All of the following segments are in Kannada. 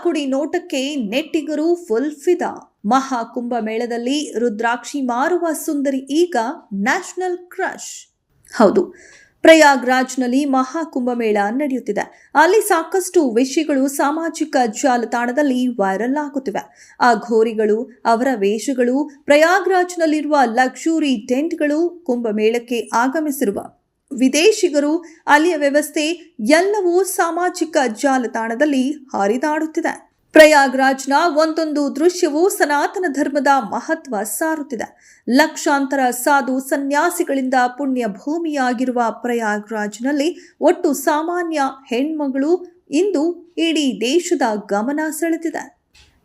ಕುಡಿ ನೋಟಕ್ಕೆ ನೆಟ್ಟಿಗರು ಫುಲ್ ಫಿದಾ. ಮಹಾಕುಂಭಮೇಳದಲ್ಲಿ ರುದ್ರಾಕ್ಷಿ ಮಾರುವ ಸುಂದರಿ ಈಗ ನ್ಯಾಷನಲ್ ಕ್ರಶ್. ಹೌದು, ಪ್ರಯಾಗ್ರಾಜ್ನಲ್ಲಿ ಮಹಾಕುಂಭಮೇಳ ನಡೆಯುತ್ತಿದೆ. ಅಲ್ಲಿ ಸಾಕಷ್ಟು ವಿಷಯಗಳು ಸಾಮಾಜಿಕ ಜಾಲತಾಣದಲ್ಲಿ ವೈರಲ್ ಆಗುತ್ತಿವೆ. ಆ ಘೋರಿಗಳು, ಅವರ ವೇಷಗಳು, ಪ್ರಯಾಗ್ರಾಜ್ನಲ್ಲಿರುವ ಲಕ್ಸುರಿ ಟೆಂಟ್ಗಳು, ಕುಂಭಮೇಳಕ್ಕೆ ಆಗಮಿಸಿರುವ ವಿದೇಶಿಗರು, ಅಲ್ಲಿಯ ವ್ಯವಸ್ಥೆ ಎಲ್ಲವೂ ಸಾಮಾಜಿಕ ಜಾಲತಾಣದಲ್ಲಿ ಹರಿದಾಡುತ್ತಿದೆ. ಪ್ರಯಾಗ್ರಾಜ್ನ ಒಂದೊಂದು ದೃಶ್ಯವು ಸನಾತನ ಧರ್ಮದ ಮಹತ್ವ ಸಾರುತ್ತಿದೆ. ಲಕ್ಷಾಂತರ ಸಾಧು ಸನ್ಯಾಸಿಗಳಿಂದ ಪುಣ್ಯ ಭೂಮಿಯಾಗಿರುವ ಪ್ರಯಾಗ್ರಾಜ್ನಲ್ಲಿ ಒಟ್ಟು ಸಾಮಾನ್ಯ ಹೆಣ್ಮಗಳು ಇಂದು ಇಡೀ ದೇಶದ ಗಮನ ಸೆಳೆದಿದೆ.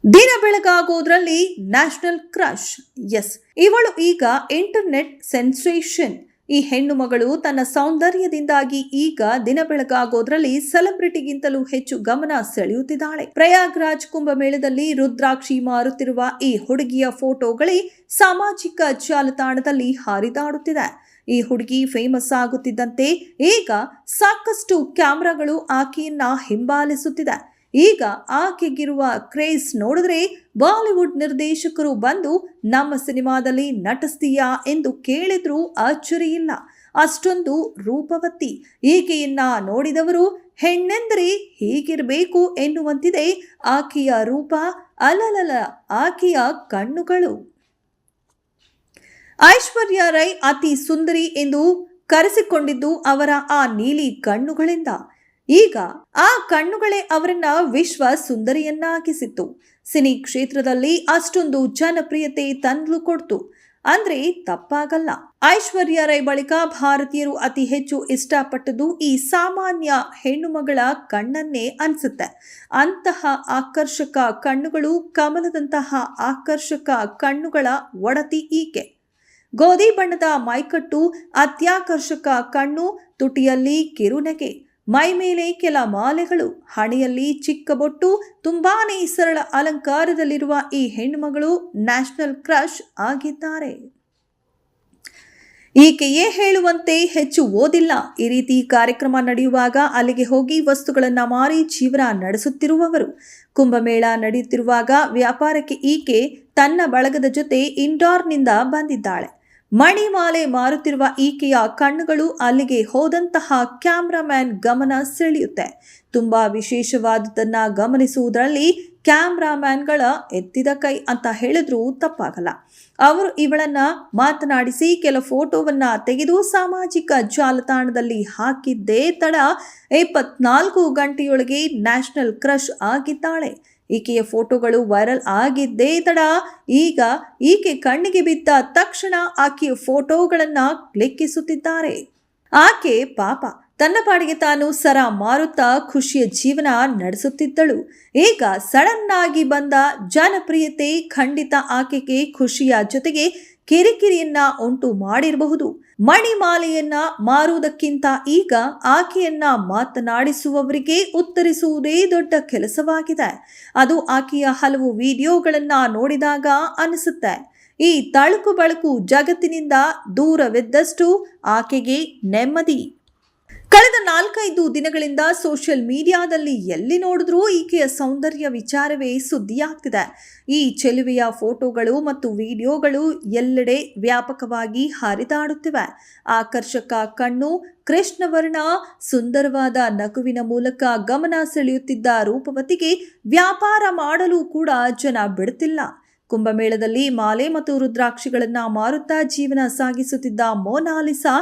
ದಿನ ಬೆಳಗಾಗೋದ್ರಲ್ಲಿ ನ್ಯಾಷನಲ್ ಕ್ರಶ್. ಎಸ್, ಇವಳು ಈಗ ಇಂಟರ್ನೆಟ್ ಸೆನ್ಸೇಷನ್. ಈ ಹೆಣ್ಣು ಮಗಳು ತನ್ನ ಸೌಂದರ್ಯದಿಂದಾಗಿ ಈಗ ದಿನ ಬೆಳಗಾಗೋದ್ರಲ್ಲಿ ಸೆಲೆಬ್ರಿಟಿಗಿಂತಲೂ ಹೆಚ್ಚು ಗಮನ ಸೆಳೆಯುತ್ತಿದ್ದಾಳೆ. ಪ್ರಯಾಗ್ರಾಜ್ ಕುಂಭಮೇಳದಲ್ಲಿ ರುದ್ರಾಕ್ಷಿ ಮಾರುತ್ತಿರುವ ಈ ಹುಡುಗಿಯ ಫೋಟೋಗಳೇ ಸಾಮಾಜಿಕ ಜಾಲತಾಣದಲ್ಲಿ ಹರಿದಾಡುತ್ತಿದೆ. ಈ ಹುಡುಗಿ ಫೇಮಸ್ ಆಗುತ್ತಿದ್ದಂತೆ ಈಗ ಸಾಕಷ್ಟು ಕ್ಯಾಮೆರಾಗಳು ಆಕೆಯನ್ನ ಹಿಂಬಾಲಿಸುತ್ತಿದೆ. ಈಗ ಆಕೆಗಿರುವ ಕ್ರೇಜ್ ನೋಡಿದ್ರೆ ಬಾಲಿವುಡ್ ನಿರ್ದೇಶಕರು ಬಂದು ನಮ್ಮ ಸಿನಿಮಾದಲ್ಲಿ ನಟಿಸ್ತೀಯಾ ಎಂದು ಕೇಳಿದ್ರೂ ಅಚ್ಚರಿಯಿಲ್ಲ. ಅಷ್ಟೊಂದು ರೂಪವತಿ. ಈಕೆಯನ್ನ ನೋಡಿದವರು ಹೆಣ್ಣೆಂದರೆ ಹೀಗಿರಬೇಕು ಎನ್ನುವಂತಿದೆ ಆಕೆಯ ರೂಪ. ಅಲಲಲ, ಆಕೆಯ ಕಣ್ಣುಗಳು. ಐಶ್ವರ್ಯ ರೈ ಅತಿ ಸುಂದರಿ ಎಂದು ಕರೆಸಿಕೊಂಡಿದ್ದು ಅವರ ಆ ನೀಲಿ ಕಣ್ಣುಗಳಿಂದ. ಈಗ ಆ ಕಣ್ಣುಗಳೇ ಅವರನ್ನ ವಿಶ್ವ ಸುಂದರಿಯನ್ನಾಗಿಸಿತ್ತು. ಸಿನಿ ಕ್ಷೇತ್ರದಲ್ಲಿ ಅಷ್ಟೊಂದು ಜನಪ್ರಿಯತೆ ತಂದು ಕೊಡ್ತು ಅಂದ್ರೆ ತಪ್ಪಾಗಲ್ಲ. ಐಶ್ವರ್ಯ ರೈ ಬಳಿಕ ಭಾರತೀಯರು ಅತಿ ಹೆಚ್ಚು ಇಷ್ಟಪಟ್ಟದ್ದು ಈ ಸಾಮಾನ್ಯ ಹೆಣ್ಣುಮಗಳ ಕಣ್ಣನ್ನೇ ಅನ್ಸುತ್ತೆ. ಅಂತಹ ಆಕರ್ಷಕ ಕಣ್ಣುಗಳು, ಕಮಲದಂತಹ ಆಕರ್ಷಕ ಕಣ್ಣುಗಳ ಒಡತಿ ಈಕೆ. ಗೋಧಿ ಬಣ್ಣದ ಮೈಕಟ್ಟು, ಅತ್ಯಾಕರ್ಷಕ ಕಣ್ಣು, ತುಟಿಯಲ್ಲಿ ಕಿರುನಗೆ, ಮೈ ಮೇಲೆ ಕೆಲ ಮಾಲೆಗಳು, ಹಣೆಯಲ್ಲಿ ಚಿಕ್ಕ ಬೊಟ್ಟು, ತುಂಬಾನೇ ಸರಳ ಅಲಂಕಾರದಲ್ಲಿರುವ ಈ ಹೆಣ್ಣುಮಗಳು ನ್ಯಾಷನಲ್ ಕ್ರಶ್ ಆಗಿದ್ದಾರೆ. ಈಕೆಯೇ ಹೇಳುವಂತೆ ಹೆಚ್ಚು ಓದಿಲ್ಲ. ಈ ರೀತಿ ಕಾರ್ಯಕ್ರಮ ನಡೆಯುವಾಗ ಅಲ್ಲಿಗೆ ಹೋಗಿ ವಸ್ತುಗಳನ್ನ ಮಾರಿ ಜೀವನ ನಡೆಸುತ್ತಿರುವವರು. ಕುಂಭಮೇಳ ನಡೆಯುತ್ತಿರುವಾಗ ವ್ಯಾಪಾರಕ್ಕೆ ಈಕೆ ತನ್ನ ಬಳಗದ ಜೊತೆ ಇಂಡೋರ್ನಿಂದ ಬಂದಿದ್ದಾಳೆ. ಮಣಿಮಾಲೆ ಮಾರುತ್ತಿರುವ ಈಕೆಯ ಕಣ್ಣುಗಳು ಅಲ್ಲಿಗೆ ಹೋದಂತಹ ಕ್ಯಾಮ್ರಾಮ್ಯಾನ್ ಗಮನ ಸೆಳೆಯುತ್ತೆ. ತುಂಬಾ ವಿಶೇಷವಾದದನ್ನ ಗಮನಿಸುವುದರಲ್ಲಿ ಕ್ಯಾಮ್ರಾಮ್ಯಾನ್ಗಳ ಎತ್ತಿದ ಕೈ ಅಂತ ಹೇಳಿದ್ರೂ ತಪ್ಪಾಗಲ್ಲ. ಅವರು ಇವಳನ್ನ ಮಾತನಾಡಿಸಿ ಕೆಲ ಫೋಟೋವನ್ನ ತೆಗೆದು ಸಾಮಾಜಿಕ ಜಾಲತಾಣದಲ್ಲಿ ಹಾಕಿದ್ದೇ ತಡ 24 ಗಂಟೆಯೊಳಗೆ ನ್ಯಾಷನಲ್ ಕ್ರಶ್ ಆಗಿದ್ದಾಳೆ. ಈಕೆಯ ಫೋಟೋಗಳು ವೈರಲ್ ಆಗಿದ್ದೇ ತಡ ಈಗ ಈಕೆ ಕಣ್ಣಿಗೆ ಬಿದ್ದ ತಕ್ಷಣ ಆಕೆಯ ಫೋಟೋಗಳನ್ನ ಕ್ಲಿಕ್ಕಿಸುತ್ತಿದ್ದಾರೆ. ಆಕೆ ಪಾಪ ತನ್ನ ಪಾಡಿಗೆ ತಾನು ಸರ ಮಾರುತ್ತಾ ಖುಷಿಯ ಜೀವನ ನಡೆಸುತ್ತಿದ್ದಳು. ಈಗ ಸಡನ್ ಆಗಿ ಬಂದ ಜನಪ್ರಿಯತೆ ಖಂಡಿತ ಆಕೆಗೆ ಖುಷಿಯ ಜೊತೆಗೆ ಕಿರಿಕಿರಿಯನ್ನ ಉಂಟು ಮಾಡಿರಬಹುದು. ಮಣಿಮಾಲೆಯನ್ನ ಮಾರುವುದಕ್ಕಿಂತ ಈಗ ಆಕೆಯನ್ನ ಮಾತನಾಡಿಸುವವರಿಗೆ ಉತ್ತರಿಸುವುದೇ ದೊಡ್ಡ ಕೆಲಸವಾಗಿದೆ. ಅದು ಆಕೆಯ ಹಲವು ವಿಡಿಯೋಗಳನ್ನ ನೋಡಿದಾಗ ಅನಿಸುತ್ತೆ. ಈ ತಳುಕು ಬಳುಕು ಜಗತ್ತಿನಿಂದ ದೂರವಿದ್ದಷ್ಟು ಆಕೆಗೆ ನೆಮ್ಮದಿ. ಕಳೆದ 4-5 ದಿನಗಳಿಂದ ಸೋಷಿಯಲ್ ಮೀಡಿಯಾದಲ್ಲಿ ಎಲ್ಲಿ ನೋಡಿದ್ರೂ ಈಕೆಯ ಸೌಂದರ್ಯ ವಿಚಾರವೇ ಸುದ್ದಿಯಾಗ್ತಿದೆ. ಈ ಚೆಲುವೆಯ ಫೋಟೋಗಳು ಮತ್ತು ವಿಡಿಯೋಗಳು ಎಲ್ಲೆಡೆ ವ್ಯಾಪಕವಾಗಿ ಹರಿದಾಡುತ್ತಿವೆ. ಆಕರ್ಷಕ ಕಣ್ಣು, ಕೃಷ್ಣವರ್ಣ, ಸುಂದರವಾದ ನಗುವಿನ ಮೂಲಕ ಗಮನ ಸೆಳೆಯುತ್ತಿದ್ದ ರೂಪವತಿಗೆ ವ್ಯಾಪಾರ ಮಾಡಲು ಕೂಡ ಜನ ಬಿಡುತ್ತಿಲ್ಲ. ಕುಂಭಮೇಳದಲ್ಲಿ ಮಾಲೆ ಮತ್ತು ರುದ್ರಾಕ್ಷಿಗಳನ್ನ ಮಾರುತ್ತಾ ಜೀವನ ಸಾಗಿಸುತ್ತಿದ್ದ ಮೊನಾಲಿಸಾ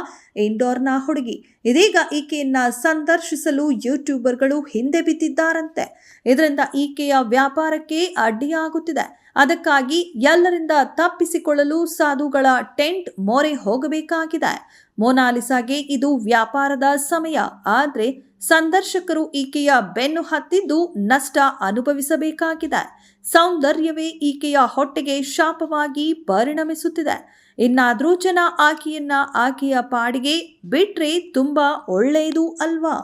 ಇಂಡೋರ್ನ ಹುಡುಗಿ. ಇದೀಗ ಈಕೆಯನ್ನ ಸಂದರ್ಶಿಸಲು ಯೂಟ್ಯೂಬರ್ಗಳು ಹಿಂದೆ ಬಿದ್ದಿದ್ದಾರಂತೆ. ಇದರಿಂದ ಈಕೆಯ ವ್ಯಾಪಾರಕ್ಕೆ ಅಡ್ಡಿಯಾಗುತ್ತಿದೆ. ಅದಕ್ಕಾಗಿ ಎಲ್ಲರಿಂದ ತಪ್ಪಿಸಿಕೊಳ್ಳಲು ಸಾಧುಗಳ ಟೆಂಟ್ ಮೊರೆ ಹೋಗಬೇಕಾಗಿದೆ. ಮೊನಾಲಿಸಾಗೆ ಇದು ವ್ಯಾಪಾರದ ಸಮಯ. ಆದ್ರೆ ಸಂದರ್ಶಕರು ಈಕೆಯ ಬೆನ್ನು ಹತ್ತಿದ್ದು ನಷ್ಟ ಅನುಭವಿಸಬೇಕಾಗಿದೆ. ಸೌಂದರ್ಯವೇ ಈಕೆಯ ಹೊಟ್ಟೆಗೆ ಶಾಪವಾಗಿ ಪರಿಣಮಿಸುತ್ತಿದೆ. ಇನ್ನಾದ್ರೂ ಜನ ಆಕೆಯನ್ನ ಆಕೆಯ ಪಾಡಿಗೆ ಬಿಟ್ರೆ ತುಂಬಾ ಒಳ್ಳೆಯದು ಅಲ್ವಾ?